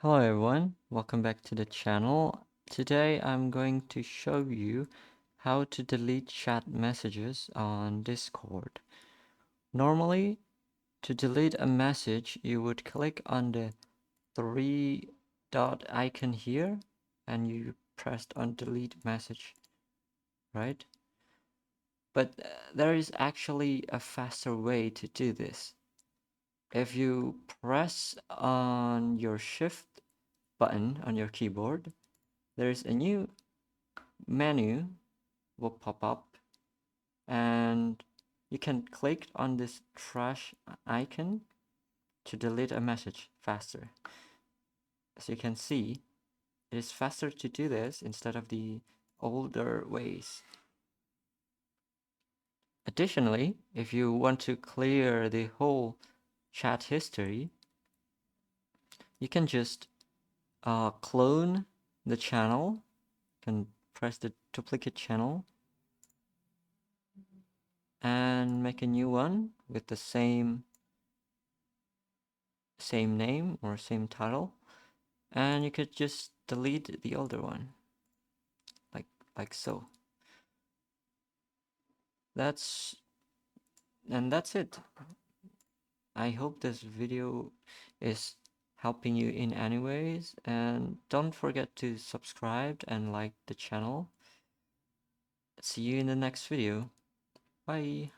Hello everyone, welcome back to the channel. Today I'm going to show you how to delete chat messages on Discord. Normally, to delete a message, you would click on the three dot icon here and you pressed on delete message, right? But there is actually a faster way to do this. If you press on your shift button on your keyboard, there's a new menu will pop up and you can click on this trash icon to delete a message faster. As you can see, it is faster to do this instead of the older ways. Additionally, if you want to clear the whole chat history, you can just clone the channel. You can press the duplicate channel and make a new one with the same name or same title, and you could just delete the older one like so. That's it. I hope this video is helping you in any ways, and don't forget to subscribe and like the channel. See you in the next video. Bye.